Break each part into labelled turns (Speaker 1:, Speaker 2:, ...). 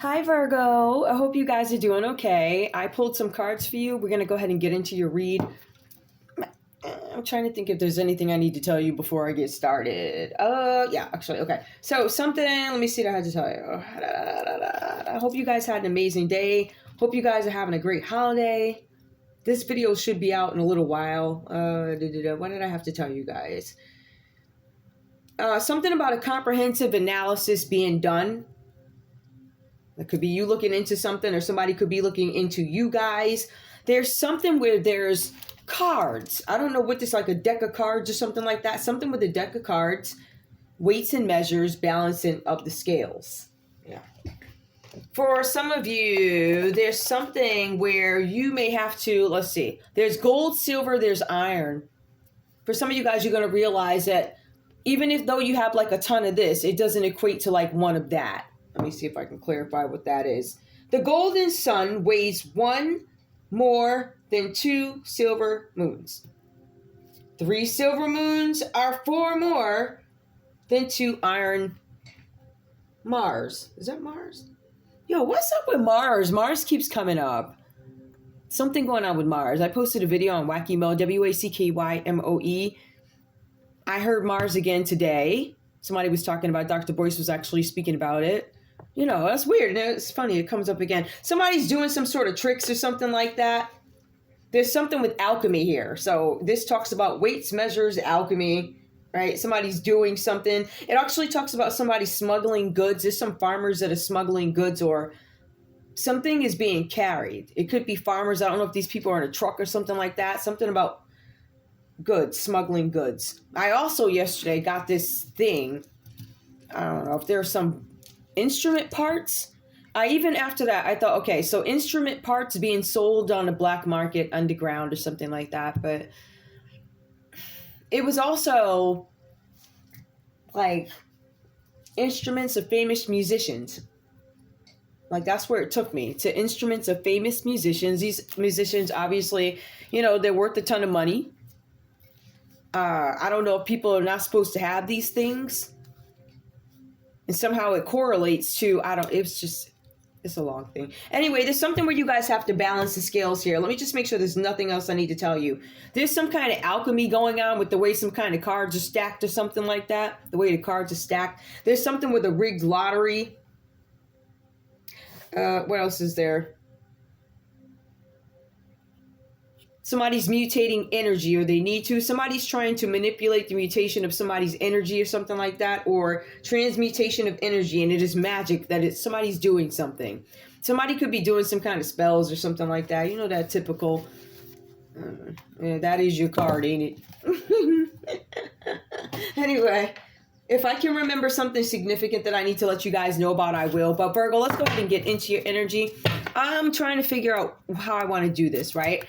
Speaker 1: Hi, Virgo. I hope you guys are doing okay. I pulled some cards for you. We're going to go ahead and get into your read. I'm trying to think if there's anything I need to tell you before I get started. Yeah, actually, okay. So let me see what I had to tell you. I hope you guys had an amazing day. Hope you guys are having a great holiday. This video should be out in a little while. What did I have to tell you guys? Something about a comprehensive analysis being done. It could be you looking into something, or somebody could be looking into you guys. There's something where there's cards. I don't know what this, like a deck of cards or something like that. Something with a deck of cards, weights and measures, balancing of the scales. Yeah. For some of you, there's something where you may have to, let's see, there's gold, silver, there's iron. For some of you guys, you're going to realize that even if though you have like a ton of this, it doesn't equate to like one of that. Let me see if I can clarify what that is. The golden sun weighs one more than 2 silver moons. 3 silver moons are 4 more than 2 iron Mars. Is that Mars? Yo, what's up with Mars? Mars keeps coming up. Something going on with Mars. I posted a video on Wackymo, WACKYMOE. I heard Mars again today. Somebody was talking about, Dr. Boyce was actually speaking about it. You know, that's weird. It's funny. It comes up again. Somebody's doing some sort of tricks or something like that. There's something with alchemy here. So this talks about weights, measures, alchemy, right? Somebody's doing something. It actually talks about somebody smuggling goods. There's some farmers that are smuggling goods, or something is being carried. It could be farmers. I don't know if these people are in a truck or something like that. Something about goods, smuggling goods. I also yesterday got this thing. I don't know if there's some instrument parts. Even after that, I thought, okay, so instrument parts being sold on the black market underground or something like that. But it was also like instruments of famous musicians. Like that's where it took me, to instruments of famous musicians. These musicians, obviously, you know, they're worth a ton of money. I don't know if people are not supposed to have these things. And somehow it correlates to, it's a long thing. Anyway, there's something where you guys have to balance the scales here. Let me just make sure there's nothing else I need to tell you. There's some kind of alchemy going on with the way some kind of cards are stacked or something like that. The way the cards are stacked. There's something with a rigged lottery. What else is there? Somebody's mutating energy, or they need to. Somebody's trying to manipulate the mutation of somebody's energy or something like that, or transmutation of energy, and it is magic that somebody's doing something. Somebody could be doing some kind of spells or something like that. You know, that typical, yeah, that is your card, ain't it? Anyway, if I can remember something significant that I need to let you guys know about, I will. But Virgo, let's go ahead and get into your energy. I'm trying to figure out how I want to do this, right?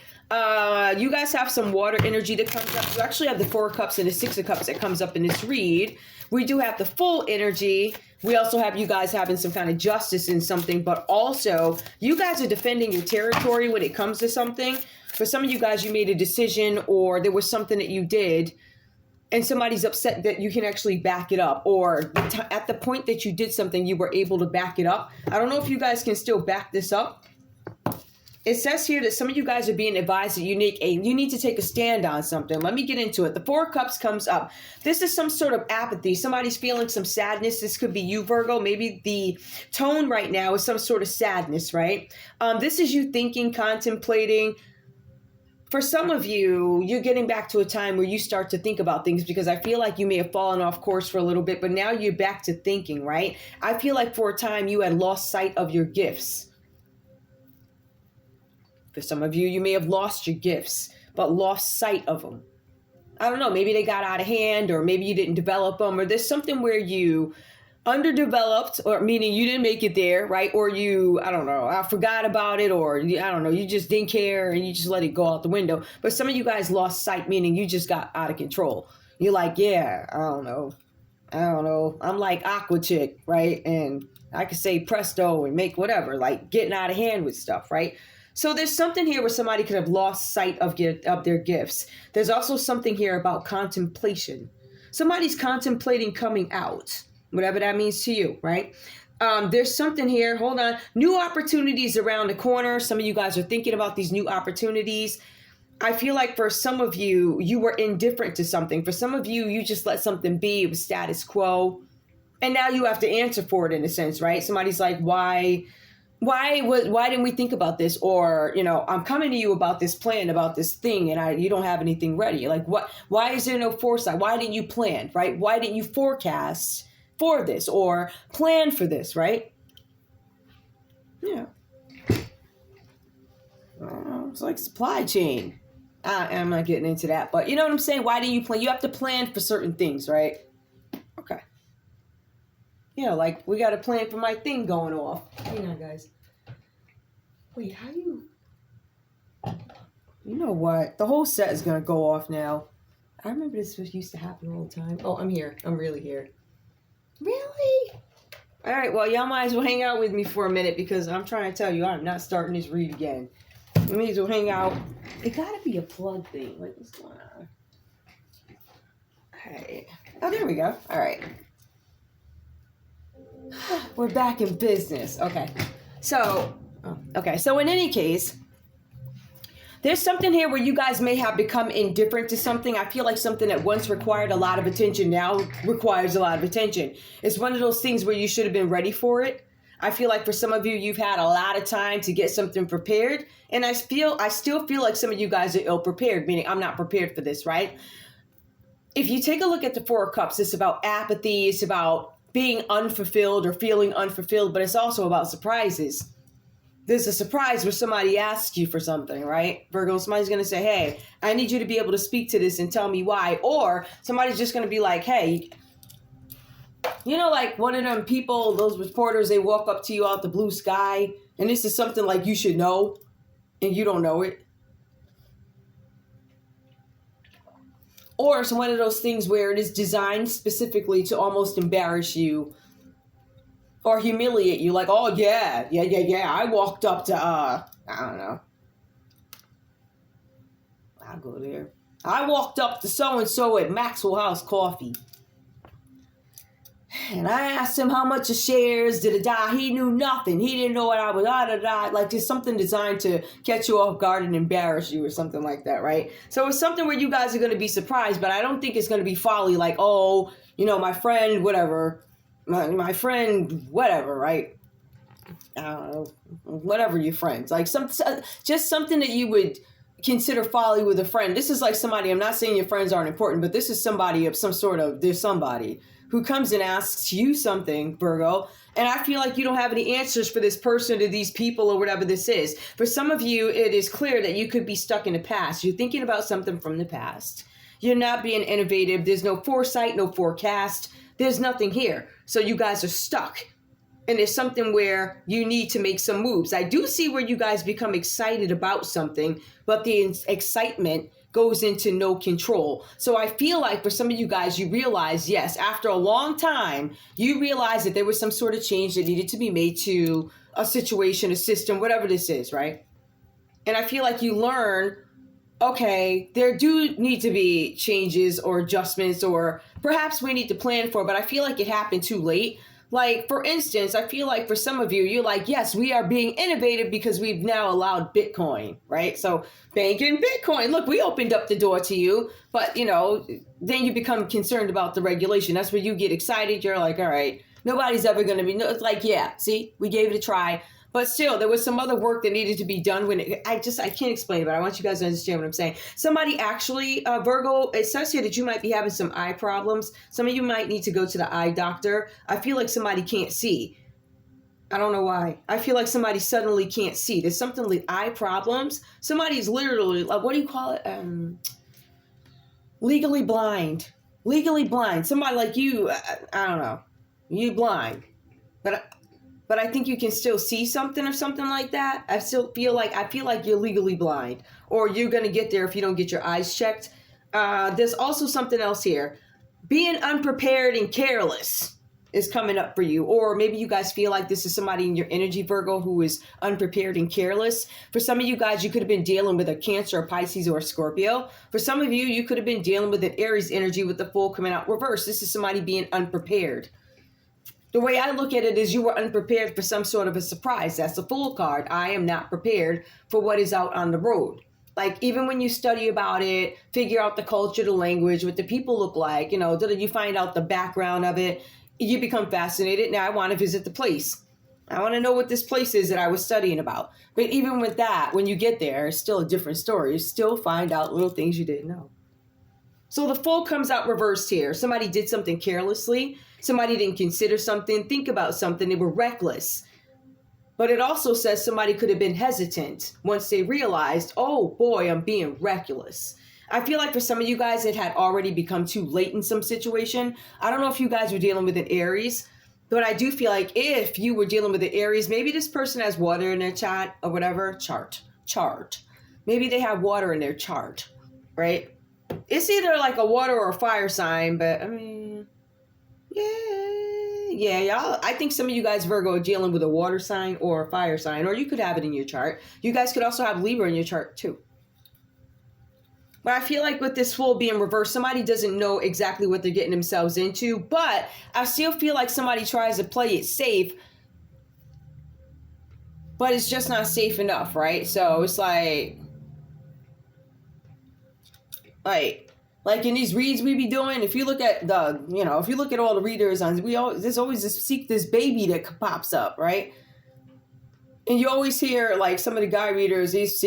Speaker 1: You guys have some water energy that comes up. You actually have the 4 of cups and the 6 of cups that comes up in this read. We do have the full energy. We also have you guys having some kind of justice in something, but also you guys are defending your territory when it comes to something. For some of you guys, you made a decision, or there was something that you did and somebody's upset that you can actually back it up, or at the point that you did something, you were able to back it up. I don't know if you guys can still back this up. It says here that some of you guys are being advised that you need to take a stand on something. Let me get into it. The 4 of cups comes up. This is some sort of apathy. Somebody's feeling some sadness. This could be you, Virgo. Maybe the tone right now is some sort of sadness, right? This is you thinking, contemplating. For some of you, you're getting back to a time where you start to think about things, because I feel like you may have fallen off course for a little bit, but now you're back to thinking, right? I feel like for a time you had lost sight of your gifts. For some of you, you may have lost your gifts, but lost sight of them. I don't know, maybe they got out of hand, or maybe you didn't develop them, or there's something where you underdeveloped, or meaning you didn't make it there, right? Or you, I don't know, I forgot about it, or I don't know, you just didn't care and you just let it go out the window. But some of you guys lost sight, meaning you just got out of control. You're like, yeah, I don't know. I'm like Aqua Chick, right? And I could say presto and make whatever, like getting out of hand with stuff, right? So there's something here where somebody could have lost sight of their gifts. There's also something here about contemplation. Somebody's contemplating coming out, whatever that means to you, right? There's something here. Hold on. New opportunities around the corner. Some of you guys are thinking about these new opportunities. I feel like for some of you, you were indifferent to something. For some of you, you just let something be. It was status quo. And now you have to answer for it in a sense, right? Somebody's like, why didn't we think about this? Or, I'm coming to you about this plan, about this thing, and you don't have anything ready. Like, why is there no foresight? Why didn't you plan, right? Why didn't you forecast for this or plan for this, right? Yeah. It's like supply chain. I'm not getting into that, but you know what I'm saying? Why do you plan? You have to plan for certain things, right? Okay. Like we got a plan for my thing going off. Hang on, guys. Wait, how you... You know what? The whole set is going to go off now. I remember this used to happen all the time. Oh, I'm here. I'm really here. Really? All right, well, y'all might as well hang out with me for a minute because I'm trying to tell you I'm not starting this read again. You may as well hang out. It got to be a plug thing. Like, what's going on? All right. Oh, there we go. All right. We're back in business. Okay. So in any case, there's something here where you guys may have become indifferent to something. I feel like something that once required a lot of attention now requires a lot of attention. It's one of those things where you should have been ready for it. I feel like for some of you, you've had a lot of time to get something prepared. And I still feel like some of you guys are ill prepared, meaning I'm not prepared for this, right? If you take a look at the Four of Cups, it's about apathy. It's about being unfulfilled or feeling unfulfilled, but it's also about surprises. There's a surprise where somebody asks you for something, right? Virgo, somebody's going to say, hey, I need you to be able to speak to this and tell me why. Or somebody's just going to be like, hey, like one of them people, those reporters, they walk up to you out the blue sky, and this is something like you should know, and you don't know it. Or it's one of those things where it is designed specifically to almost embarrass you or humiliate you. Like, oh, yeah. I walked up to, I don't know. I'll go there. I walked up to so-and-so at Maxwell House Coffee. And I asked him how much of shares, he knew nothing. He didn't know what I was, like just something designed to catch you off guard and embarrass you or something like that, right? So it's something where you guys are going to be surprised, but I don't think it's going to be folly like, oh, my friend, whatever, my friend, whatever, right? I don't know, whatever your friends, like just something that you would consider folly with a friend. This is like somebody, I'm not saying your friends aren't important, but this is somebody of there's somebody who comes and asks you something, Virgo, and I feel like you don't have any answers for this person, to these people, or whatever this is. For some of you, it is clear that you could be stuck in the past. You're thinking about something from the past. You're not being innovative. There's no foresight, no forecast. There's nothing here. So you guys are stuck. And there's something where you need to make some moves. I do see where you guys become excited about something, but the excitement goes into no control. So I feel like for some of you guys, you realize, yes, after a long time, you realize that there was some sort of change that needed to be made to a situation, a system, whatever this is, right? And I feel like you learn, okay, there do need to be changes or adjustments, or perhaps we need to plan for, but I feel like it happened too late. Like, for instance, I feel like for some of you, you're like, yes, we are being innovative because we've now allowed Bitcoin, right? So banking Bitcoin, look, we opened up the door to you, but, then you become concerned about the regulation. That's where you get excited. You're like, all right, nobody's ever going to be, it's like, yeah, see, we gave it a try. But still, there was some other work that needed to be done when I can't explain it, but I want you guys to understand what I'm saying. Somebody actually, Virgo, it says here that you might be having some eye problems. Some of you might need to go to the eye doctor. I feel like somebody can't see. I don't know why. I feel like somebody suddenly can't see. There's something like eye problems. Somebody's literally, like, what do you call it? Legally blind. Legally blind. Somebody like you, I don't know. You blind. But I think you can still see something or something like that. I feel like you're legally blind, or you're going to get there if you don't get your eyes checked. There's also something else here. Being unprepared and careless is coming up for you. Or maybe you guys feel like this is somebody in your energy, Virgo, who is unprepared and careless. For some of you guys, you could have been dealing with a Cancer, a Pisces, or a Scorpio. For some of you, you could have been dealing with an Aries energy with the Fool coming out reverse. This is somebody being unprepared. The way I look at it is you were unprepared for some sort of a surprise. That's the Fool card. I am not prepared for what is out on the road. Like, even when you study about it, figure out the culture, the language, what the people look like, you know, you find out the background of it, you become fascinated. Now I want to visit the place. I want to know what this place is that I was studying about. But even with that, when you get there, it's still a different story. You still find out little things you didn't know. So the Fool comes out reversed here. Somebody did something carelessly. Somebody didn't consider something, think about something. They were reckless. But it also says somebody could have been hesitant once they realized, oh boy, I'm being reckless. I feel like for some of you guys, it had already become too late in some situation. I don't know if you guys were dealing with an Aries, but I do feel like if you were dealing with an Aries, maybe this person has water in their chart or whatever, chart. Maybe they have water in their chart, right? It's either like a water or a fire sign, but I mean, yeah, y'all. I think some of you guys, Virgo, are dealing with a water sign or a fire sign, or you could have it in your chart. You guys could also have Libra in your chart too. But I feel like with this Fool being reversed, somebody doesn't know exactly what they're getting themselves into, but I still feel like somebody tries to play it safe, but it's just not safe enough, right? So it's like in these reads we be doing, if you look at if you look at all the readers on, there's always this seek this baby that pops up, right? And you always hear like some of the guy readers, there's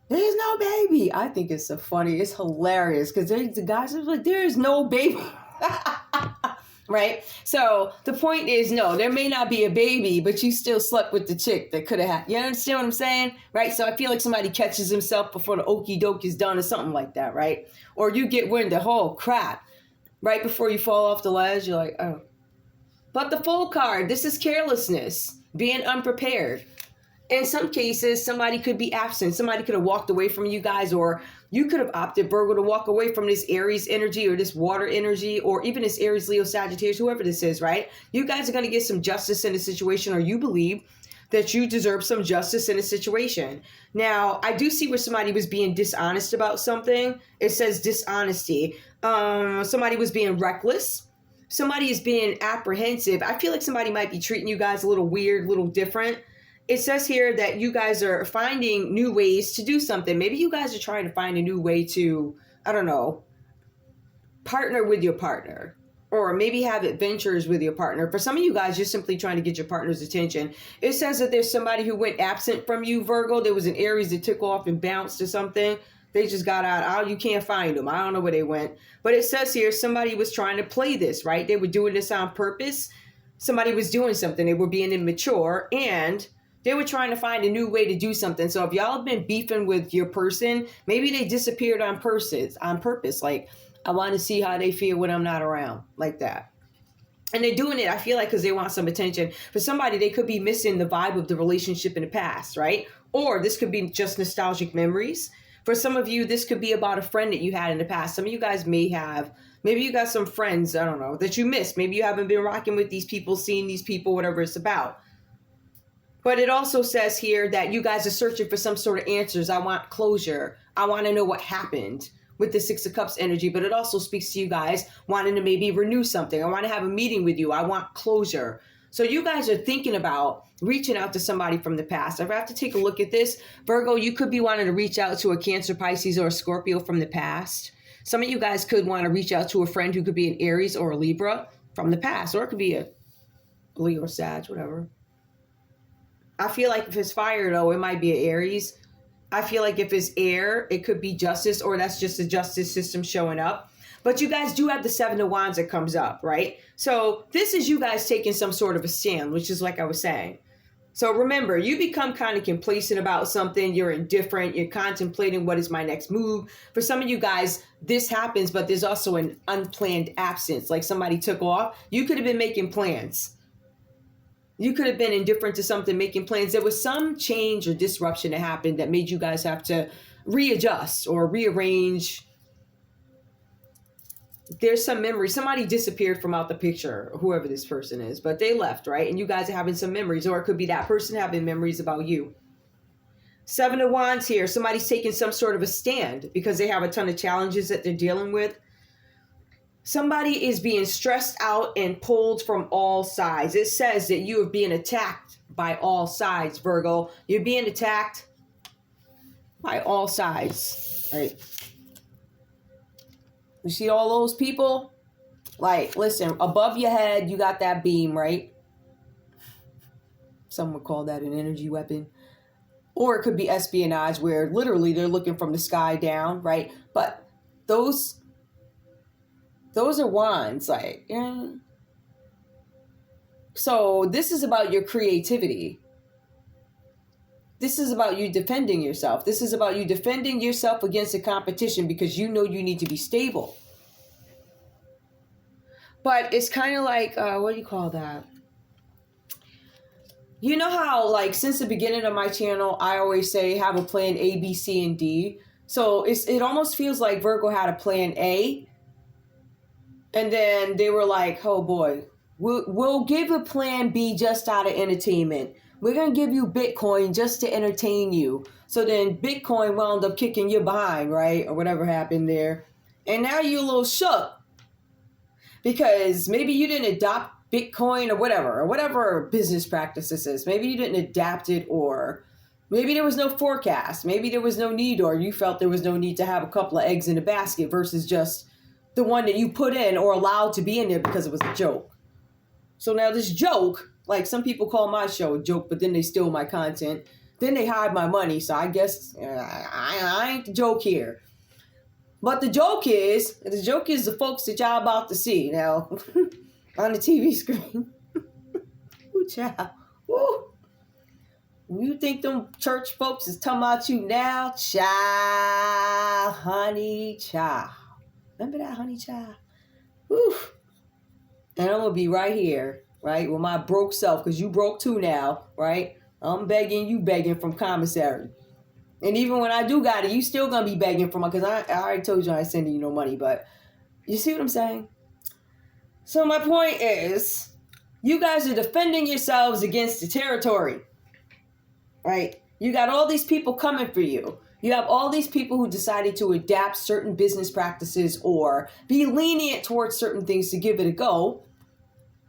Speaker 1: no baby. I think it's so funny. It's hilarious because the guys are like, there is no baby. Right? So the point is, no, there may not be a baby, but you still slept with the chick that could have had. You understand what I'm saying? Right? So I feel like somebody catches himself before the okie doke is done or something like that, right? Or you get wind of, oh, crap. Right before you fall off the ledge, you're like, oh. But the Fool card, this is carelessness, being unprepared. In some cases, somebody could be absent. Somebody could have walked away from you guys, or you could have opted, Virgo, to walk away from this Aries energy or this water energy, or even this Aries, Leo, Sagittarius, whoever this is, right? You guys are going to get some justice in a situation, or you believe that you deserve some justice in a situation. Now, I do see where somebody was being dishonest about something. It says dishonesty. Somebody was being reckless. Somebody is being apprehensive. I feel like somebody might be treating you guys a little weird, a little different. It says here that you guys are finding new ways to do something. Maybe you guys are trying to find a new way to, I don't know, partner with your partner, or maybe have adventures with your partner. For some of you guys, you're simply trying to get your partner's attention. It says that there's somebody who went absent from you, Virgo. There was an Aries that took off and bounced or something. They just got out. Oh, you can't find them. I don't know where they went. But it says here somebody was trying to play this, right? They were doing this on purpose. Somebody was doing something. They were being immature, and they were trying to find a new way to do something. So if y'all have been beefing with your person, maybe they disappeared on purpose. Like, I want to see how they feel when I'm not around, like that. And they're doing it, I feel like, because they want some attention. For somebody, they could be missing the vibe of the relationship in the past, right? Or this could be just nostalgic memories. For some of you, this could be about a friend that you had in the past. Some of you guys maybe you got some friends, I don't know, that you missed. Maybe you haven't been rocking with these people, seeing these people, whatever it's about. But it also says here that you guys are searching for some sort of answers. I want closure. I want to know what happened with the Six of Cups energy. But it also speaks to you guys wanting to maybe renew something. I want to have a meeting with you. I want closure. So you guys are thinking about reaching out to somebody from the past. If I have to take a look at this, Virgo, you could be wanting to reach out to a Cancer, Pisces, or a Scorpio from the past. Some of you guys could want to reach out to a friend who could be an Aries or a Libra from the past. Or it could be a Leo or Sag, whatever. I feel like if it's fire, though, it might be an Aries. I feel like if it's air, it could be justice, or that's just the justice system showing up. But you guys do have the Seven of Wands that comes up, right? So this is you guys taking some sort of a stand, which is like I was saying. So remember, you become kind of complacent about something. You're indifferent. You're contemplating what is my next move. For some of you guys, this happens, but there's also an unplanned absence. Like somebody took off. You could have been making plans. You could have been indifferent to something, making plans. There was some change or disruption that happened that made you guys have to readjust or rearrange. There's some memory. Somebody disappeared from out the picture, whoever this person is, but they left, right? And you guys are having some memories, or it could be that person having memories about you. Seven of Wands here. Somebody's taking some sort of a stand because they have a ton of challenges that they're dealing with. Somebody is being stressed out and pulled from all sides. It says that you are being attacked by all sides, Virgo. You're being attacked by all sides, right? You see all those people? Like, listen, above your head, you got that beam, right? Some would call that an energy weapon. Or it could be espionage, where literally they're looking from the sky down, right? But those are wands, like, So this is about your creativity. This is about you defending yourself. This is about you defending yourself against the competition because you know you need to be stable. But it's kind of like, what do you call that? You know how, like, since the beginning of my channel, I always say have a plan A, B, C, and D. So it almost feels like Virgo had a plan A. And then they were like, oh boy, we'll give a plan B just out of entertainment. We're going to give you Bitcoin just to entertain you. So then Bitcoin wound up kicking you behind, right? Or whatever happened there. And now you're a little shook because maybe you didn't adopt Bitcoin or whatever business practices is. Maybe you didn't adapt it, or maybe there was no forecast. Maybe there was no need, or you felt there was no need to have a couple of eggs in a basket versus just the one that you put in or allowed to be in there because it was a joke. So now this joke, like some people call my show a joke, but then they steal my content. Then they hide my money. So I guess I ain't the joke here. But the joke is the folks that y'all about to see now on the TV screen. Ooh, child. Woo. You think them church folks is talking about you now? Child, honey, child. Remember that, honey, child? Woo. And I'm going to be right here, right, with my broke self, because you broke too now, right? I'm begging, you begging from commissary. And even when I do got it, you still going to be begging from, because I already told you I ain't sending you no money, but you see what I'm saying? So my point is, you guys are defending yourselves against the territory, right? You got all these people coming for you. You have all these people who decided to adapt certain business practices or be lenient towards certain things to give it a go.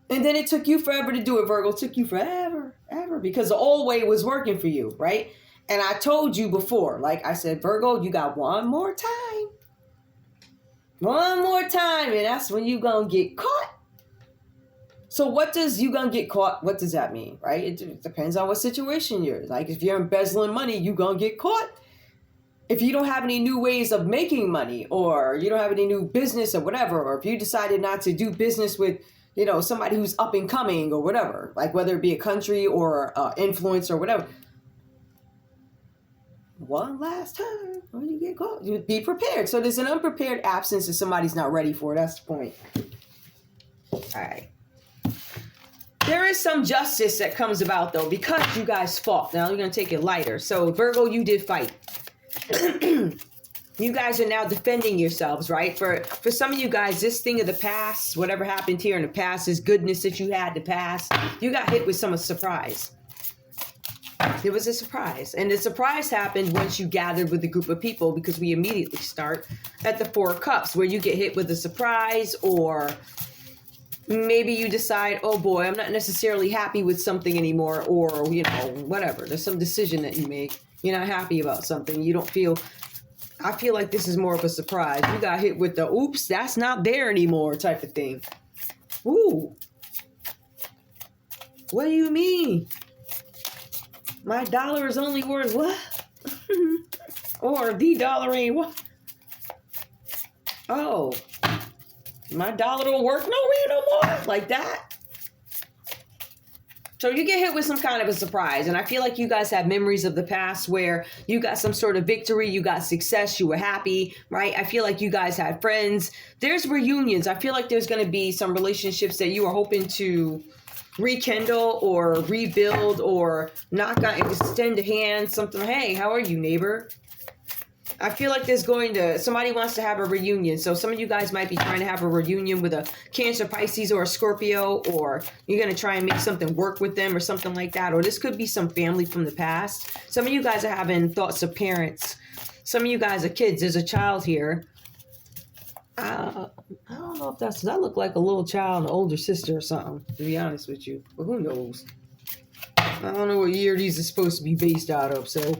Speaker 1: And then it took you forever to do it, Virgo. It took you forever, because the old way was working for you, right? And I told you before, like I said, Virgo, you got one more time. One more time, and that's when you going to get caught. So what does you going to get caught? What does that mean, right? It depends on what situation you're in. Like if you're embezzling money, you going to get caught. If you don't have any new ways of making money, or you don't have any new business or whatever, or if you decided not to do business with, you know, somebody who's up and coming or whatever, like whether it be a country or influence or whatever. One last time when you get caught, you be prepared. So there's an unprepared absence if somebody's not ready for it. That's the point. All right. There is some justice that comes about, though, because you guys fought. Now you're going to take it lighter. So Virgo, you did fight. You guys are now defending yourselves, right? For some of you guys, this thing of the past, whatever happened here in the past, this goodness that you had in the past, you got hit with some surprise. There was a surprise. And the surprise happened once you gathered with a group of people, because we immediately start at the Four of Cups, where you get hit with a surprise, or maybe you decide, oh boy, I'm not necessarily happy with something anymore, or, you know, whatever. There's some decision that you make. You're not happy about something. You don't feel, I feel like this is more of a surprise. You got hit with the, oops, that's not there anymore type of thing. Ooh. What do you mean? My dollar is only worth what? Or the dollar ain't what? Oh. My dollar don't work nowhere no more? Like that? So you get hit with some kind of a surprise. And I feel like you guys have memories of the past where you got some sort of victory, you got success, you were happy, right? I feel like you guys had friends. There's reunions. I feel like there's going to be some relationships that you are hoping to rekindle or rebuild, or knock on, extend a hand, something. Hey, how are you, neighbor? I feel like there's somebody wants to have a reunion. So some of you guys might be trying to have a reunion with a Cancer, Pisces, or a Scorpio, or you're going to try and make something work with them or something like that. Or this could be some family from the past. Some of you guys are having thoughts of parents. Some of you guys are kids. There's a child here. I don't know if that look like a little child, an older sister or something, to be honest with you. But who knows? I don't know what year these are supposed to be based out of, so.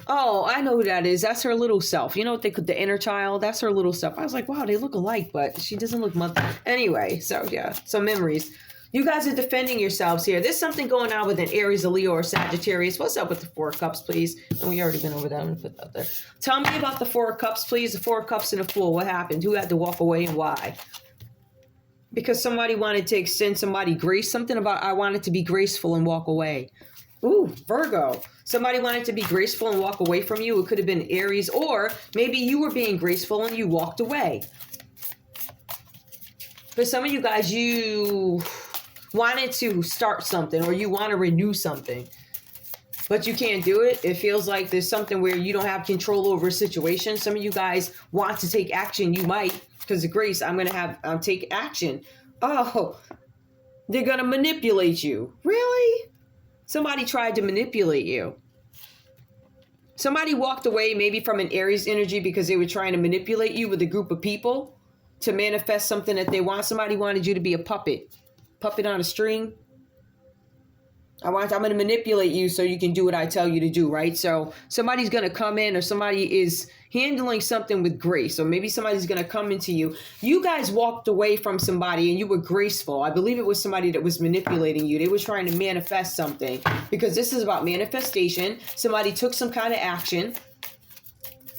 Speaker 1: Oh, I know who that is. That's her little self. You know what they could, the inner child? That's her little self. I was like, wow, they look alike, but she doesn't look much. Anyway, so yeah, some memories. You guys are defending yourselves here. There's something going on with an Aries, a Leo, or Sagittarius. What's up with the Four of Cups, please? And we already been over that. I'm going to put that there. Tell me about the Four of Cups, please. The Four of Cups and the Fool. What happened? Who had to walk away and why? Because somebody wanted to extend somebody grace. Something about I wanted to be graceful and walk away. Ooh, Virgo. Somebody wanted to be graceful and walk away from you. It could have been Aries, or maybe you were being graceful and you walked away. For some of you guys, you wanted to start something or you want to renew something, but you can't do it. It feels like there's something where you don't have control over a situation. Some of you guys want to take action. You might, because of grace, I'm going to have take action. Oh, they're going to manipulate you. Really? Somebody tried to manipulate you. Somebody walked away maybe from an Aries energy because they were trying to manipulate you with a group of people to manifest something that they want. Somebody wanted you to be a puppet on a string. I'm going to manipulate you so you can do what I tell you to do, right? So somebody's going to come in, or somebody is handling something with grace. So maybe somebody's going to come into you. You guys walked away from somebody and you were graceful. I believe it was somebody that was manipulating you. They were trying to manifest something, because this is about manifestation. Somebody took some kind of action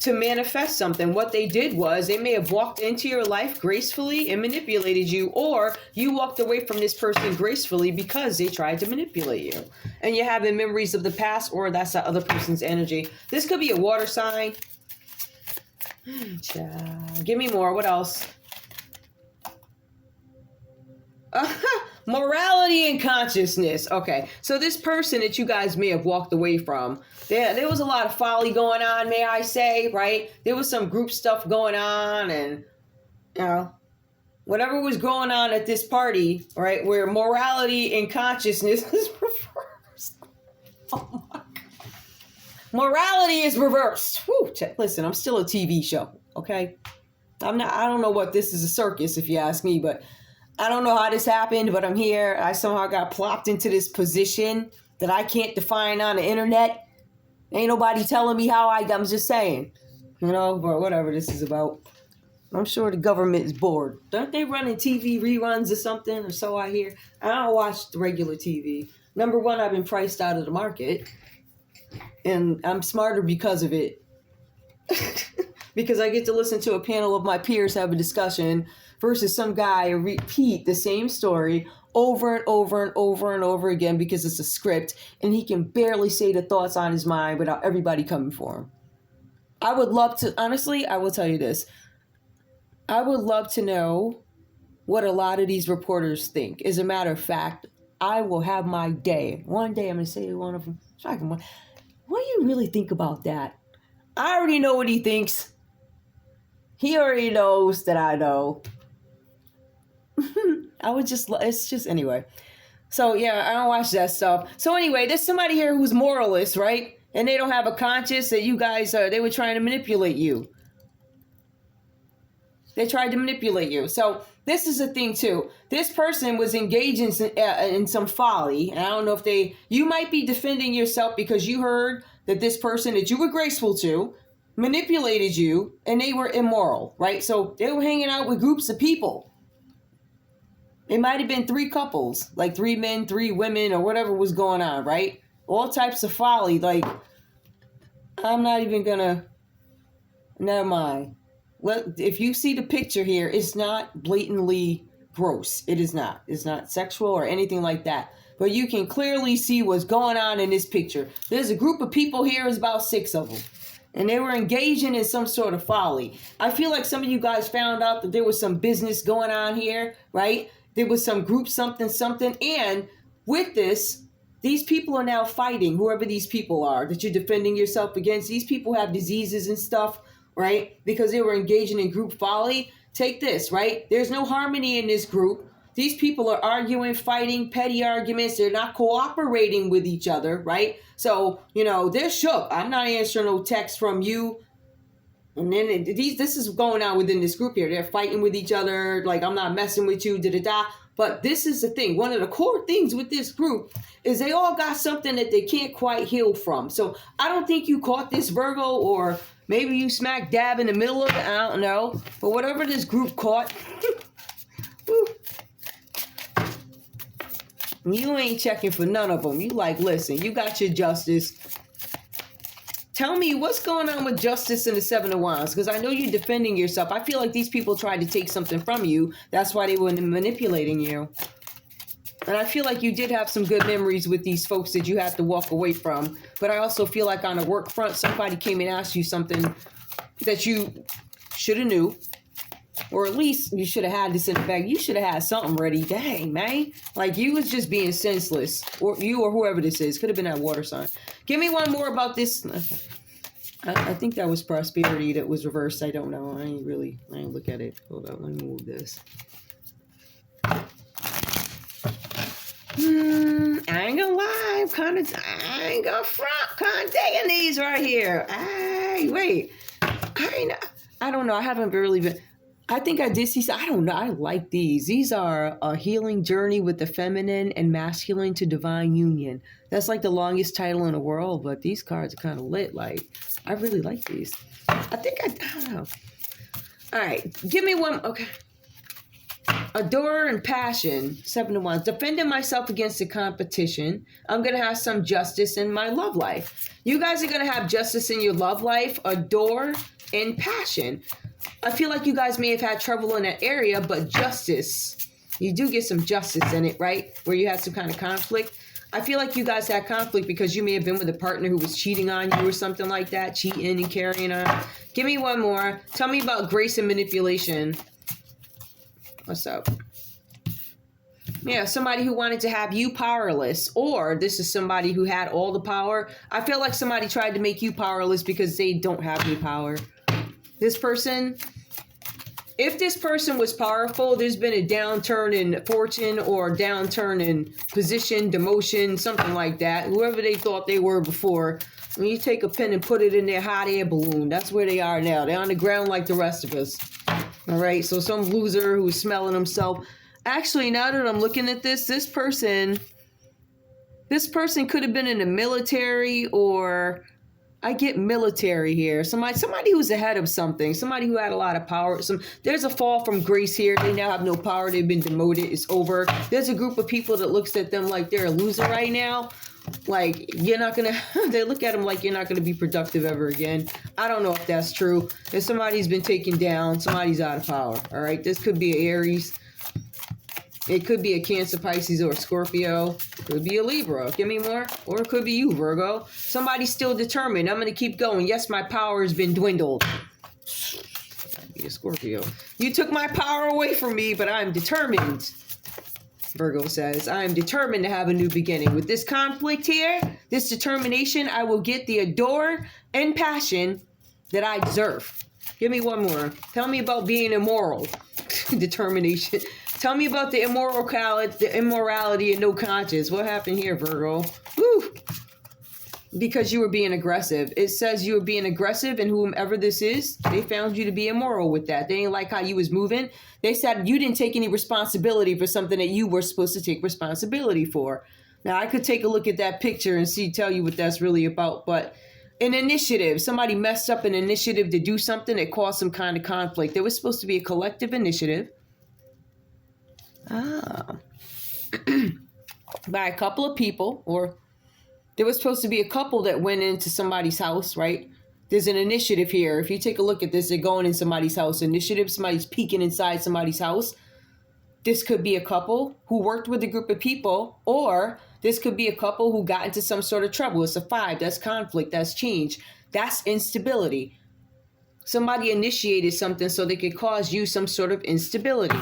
Speaker 1: to manifest something. What they did was they may have walked into your life gracefully and manipulated you, or you walked away from this person gracefully because they tried to manipulate you. And you're having memories of the past, or that's the other person's energy. This could be a water sign. Give me more. What else? Morality and consciousness. Okay, so this person that you guys may have walked away from, there was a lot of folly going on, may I say, right? There was some group stuff going on, and you know, whatever was going on at this party, right, where morality and consciousness is reversed. Oh my God. Morality is reversed. Whew. Listen, I'm still a TV show, okay? I don't know what this is, a circus, if you ask me, but I don't know how this happened, but I'm here. I somehow got plopped into this position that I can't define on the internet. Ain't nobody telling me how I'm just saying, you know, but whatever this is about. I'm sure the government is bored. Aren't they running TV reruns or something, or so I hear? I don't watch the regular TV. Number one, I've been priced out of the market, and I'm smarter because of it. Because I get to listen to a panel of my peers have a discussion versus some guy repeat the same story over and over and over and over again because it's a script, and he can barely say the thoughts on his mind without everybody coming for him. I would love to, honestly, I will tell you this. I would love to know what a lot of these reporters think. As a matter of fact, I will have my day. One day I'm going to say to one of them, what do you really think about that? I already know what he thinks. He already knows that I know. Anyway. So yeah, I don't watch that stuff. So anyway, there's somebody here who's moralist, right? And they don't have a conscience that you guys, they were trying to manipulate you. They tried to manipulate you. So this is a thing too. This person was engaged in some folly. And I don't know if you might be defending yourself because you heard that this person that you were graceful to manipulated you and they were immoral, right? So they were hanging out with groups of people. It might have been 3 couples, like 3 men, 3 women, or whatever was going on, right? All types of folly. Like, I'm not even gonna, never mind. If you see the picture here, it's not blatantly gross. It is not. It's not sexual or anything like that. But you can clearly see what's going on in this picture. There's a group of people here, it's about 6 of them. And they were engaging in some sort of folly. I feel like some of you guys found out that there was some business going on here, right? There was some group something. And with this, these people are now fighting, whoever these people are that you're defending yourself against. These people have diseases and stuff, right? Because they were engaging in group folly. Take this, right? There's no harmony in this group. These people are arguing, fighting, petty arguments. They're not cooperating with each other, right? So, they're shook. I'm not answering no text from you And then this is going on within this group here. They're fighting with each other, like, I'm not messing with you, da-da-da. But this is the thing. One of the core things with this group is they all got something that they can't quite heal from. So I don't think you caught this, Virgo, or maybe you smack dab in the middle of it. I don't know. But whatever this group caught, you ain't checking for none of them. You like, listen, you got your justice. Tell me what's going on with justice in the Seven of Wands, because I know you're defending yourself. I feel like these people tried to take something from you. That's why they were manipulating you. And I feel like you did have some good memories with these folks that you had to walk away from. But I also feel like on a work front, somebody came and asked you something that you should have knew. Or at least you should have had this in the bag. You should have had something ready. Dang, man. Like, you was just being senseless. Or you or whoever this is. Could have been that water sign. Give me one more about this. Okay. I think that was prosperity that was reversed. I don't know. I ain't look at it. Hold on. Let me move this. I ain't gonna lie. I ain't gonna front. Kind of digging these right here. Wait. I don't know. I haven't really been. I think I did see. I don't know. I like these. These are a healing journey with the feminine and masculine to divine union. That's like the longest title in the world, but these cards are kind of lit. Like, I really like these. I don't know. All right. Give me one. Okay. Adore and passion. Seven of Wands. Defending myself against the competition. I'm going to have some justice in my love life. You guys are going to have justice in your love life. Adore and passion. I feel like you guys may have had trouble in that area, but justice, you do get some justice in it, right? Where you had some kind of conflict. I feel like you guys had conflict because you may have been with a partner who was cheating on you or something like that, cheating and carrying on. Give me one more. Tell me about grace and manipulation. What's up? Yeah, somebody who wanted to have you powerless, or this is somebody who had all the power. I feel like somebody tried to make you powerless because they don't have any power. This person, if this person was powerful, there's been a downturn in fortune or downturn in position, demotion, something like that. Whoever they thought they were before, when you take a pin and put it in their hot air balloon, that's where they are now. They're on the ground like the rest of us. All right, so some loser who's smelling himself. Actually, now that I'm looking at this person could have been in the military, or I get military here. Somebody who's ahead of something. Somebody who had a lot of power. There's a fall from grace here. They now have no power. They've been demoted. It's over. There's a group of people that looks at them like they're a loser right now. Like, you're not going to, they look at them like you're not going to be productive ever again. I don't know if that's true. If somebody's been taken down, somebody's out of power. All right. This could be an Aries. It could be a Cancer, Pisces, or a Scorpio. It could be a Libra. Give me more. Or it could be you, Virgo. Somebody's still determined. I'm going to keep going. Yes, my power has been dwindled. That'd be a Scorpio. You took my power away from me, but I'm determined. Virgo says, I am determined to have a new beginning. With this conflict here, this determination, I will get the adore and passion that I deserve. Give me one more. Tell me about being immoral. Determination. Tell me about the immorality and no conscience. What happened here, Virgo? Woo! Because you were being aggressive. It says you were being aggressive, and whomever this is, they found you to be immoral with that. They didn't like how you was moving. They said you didn't take any responsibility for something that you were supposed to take responsibility for. Now, I could take a look at that picture and tell you what that's really about, but an initiative. Somebody messed up an initiative to do something that caused some kind of conflict. There was supposed to be a collective initiative. By a couple of people, or there was supposed to be a couple that went into somebody's house, right? There's an initiative here. If you take a look at this, they're going in somebody's house. Initiative, somebody's peeking inside somebody's house. This could be a couple who worked with a group of people, or this could be a couple who got into some sort of trouble. It's a 5. That's conflict. That's change. That's instability. Somebody initiated something so they could cause you some sort of instability.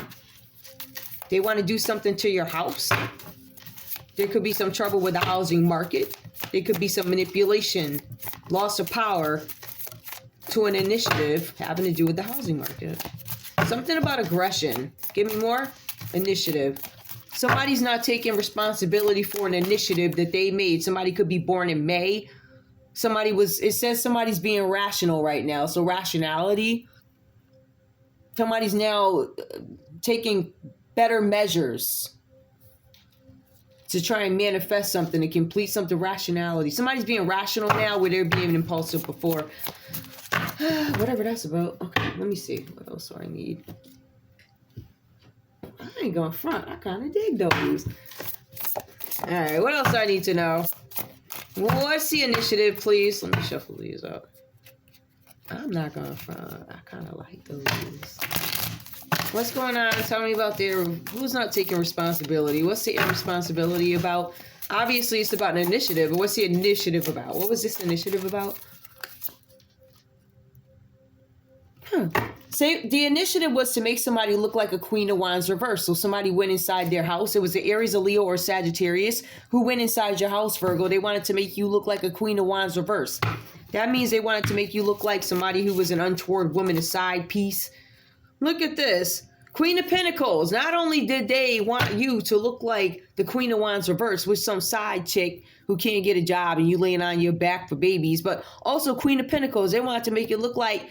Speaker 1: They want to do something to your house. There could be some trouble with the housing market. There could be some manipulation, loss of power to an initiative having to do with the housing market. Something about aggression. Give me more. Initiative. Somebody's not taking responsibility for an initiative that they made. Somebody could be born in May. It says somebody's being rational right now. So rationality, somebody's now taking better measures to try and manifest something, to complete something. Rationality. Somebody's being rational now where they're being impulsive before. Whatever that's about. Okay, let me see. What else do I need? I ain't going front. I kind of dig those. All right, what else do I need to know? What's the initiative, please? Let me shuffle these up. I'm not going front. I kind of like those. What's going on? Tell me about who's not taking responsibility? What's the irresponsibility about? Obviously, it's about an initiative, but what's the initiative about? What was this initiative about? Say the initiative was to make somebody look like a Queen of Wands reverse. So somebody went inside their house. It was the Aries, a Leo, or Sagittarius who went inside your house, Virgo. They wanted to make you look like a Queen of Wands reverse. That means they wanted to make you look like somebody who was an untoward woman, a side piece. Look at this. Queen of Pentacles. Not only did they want you to look like the Queen of Wands reverse with some side chick who can't get a job and you laying on your back for babies, but also Queen of Pentacles. They wanted to make you look like,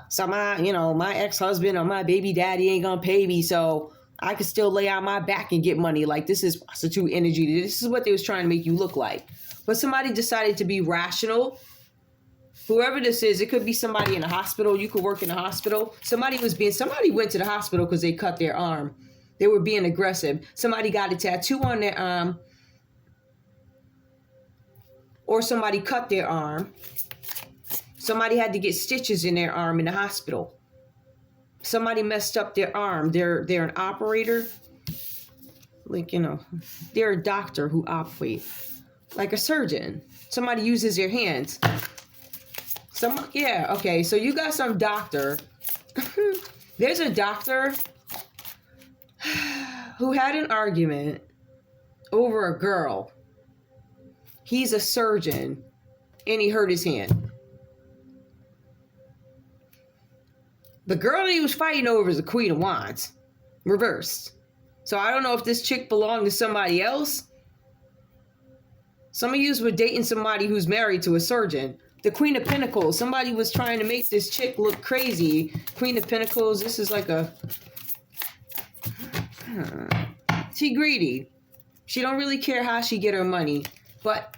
Speaker 1: so my ex-husband or my baby daddy ain't gonna pay me, so I could still lay on my back and get money. Like, this is prostitute energy. This is what they was trying to make you look like. But somebody decided to be rational. Whoever this is, it could be somebody in a hospital. You could work in a hospital. Somebody went to the hospital because they cut their arm. They were being aggressive. Somebody got a tattoo on their arm. Or somebody cut their arm. Somebody had to get stitches in their arm in the hospital. Somebody messed up their arm. They're an operator. Like, they're a doctor who operates. Like a surgeon. Somebody uses their hands. Okay, so you got some doctor. There's a doctor who had an argument over a girl. He's a surgeon, and he hurt his hand. The girl that he was fighting over is the Queen of Wands, reversed. So I don't know if this chick belonged to somebody else. Some of you were dating somebody who's married to a surgeon. The Queen of Pentacles. Somebody was trying to make this chick look crazy. Queen of Pentacles. This is like she greedy. She don't really care how she get her money. But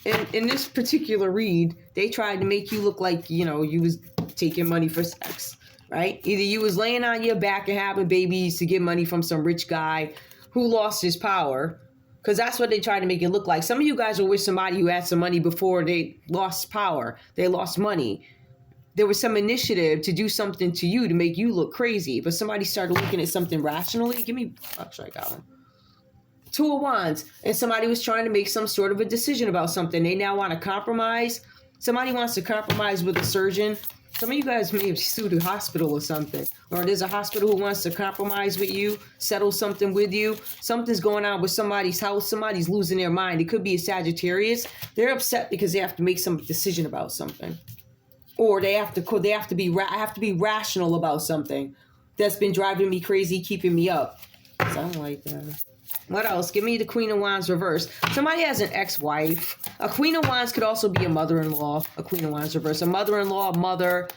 Speaker 1: in this particular read, they tried to make you look like, you was taking money for sex, right? Either you was laying on your back and having babies to get money from some rich guy who lost his power. Because that's what they tried to make it look like. Some of you guys were with somebody who had some money before they lost power. They lost money. There was some initiative to do something to you to make you look crazy. But somebody started looking at something rationally. Actually, I got one. Two of Wands. And somebody was trying to make some sort of a decision about something. They now want to compromise. Somebody wants to compromise with a surgeon. Some of you guys may have sued a hospital or something. Or there's a hospital who wants to compromise with you, settle something with you. Something's going on with somebody's house. Somebody's losing their mind. It could be a Sagittarius. They're upset because they have to make some decision about something. Or I have to be rational about something that's been driving me crazy, keeping me up. Something like that. What else? Give me the Queen of Wands reverse. Somebody has an ex-wife. A Queen of Wands could also be a mother-in-law. A Queen of Wands reverse. A mother-in-law, mother.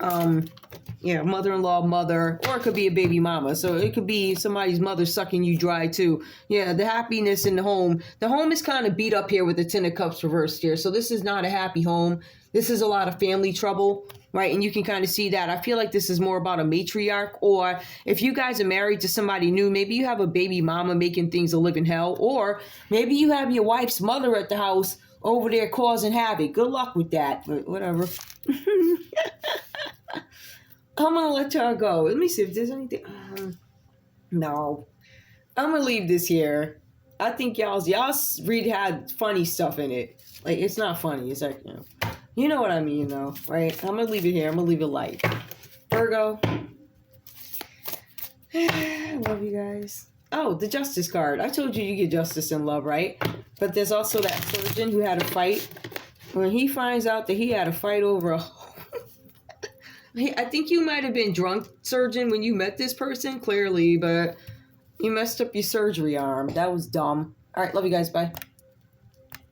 Speaker 1: Mother-in-law, mother. Or it could be a baby mama. So it could be somebody's mother sucking you dry too. Yeah, the happiness in the home. The home is kind of beat up here with the Ten of Cups reversed here. So this is not a happy home. This is a lot of family trouble. Right, and you can kind of see that. I feel like this is more about a matriarch, or if you guys are married to somebody new, maybe you have a baby mama making things a living hell, or maybe you have your wife's mother at the house over there causing havoc. Good luck with that, but whatever. I'm going to let y'all go. Let me see if there's anything. No. I'm going to leave this here. I think y'all's read had funny stuff in it. Like, it's not funny. It's like, you know what I mean, though, right? I'm going to leave it here. I'm going to leave it light. Virgo. I love you guys. Oh, the Justice card. I told you you get justice in love, right? But there's also that surgeon who had a fight. When he finds out that he had a fight over a... I think you might have been drunk, surgeon, when you met this person, clearly, but you messed up your surgery arm. That was dumb. All right, love you guys. Bye.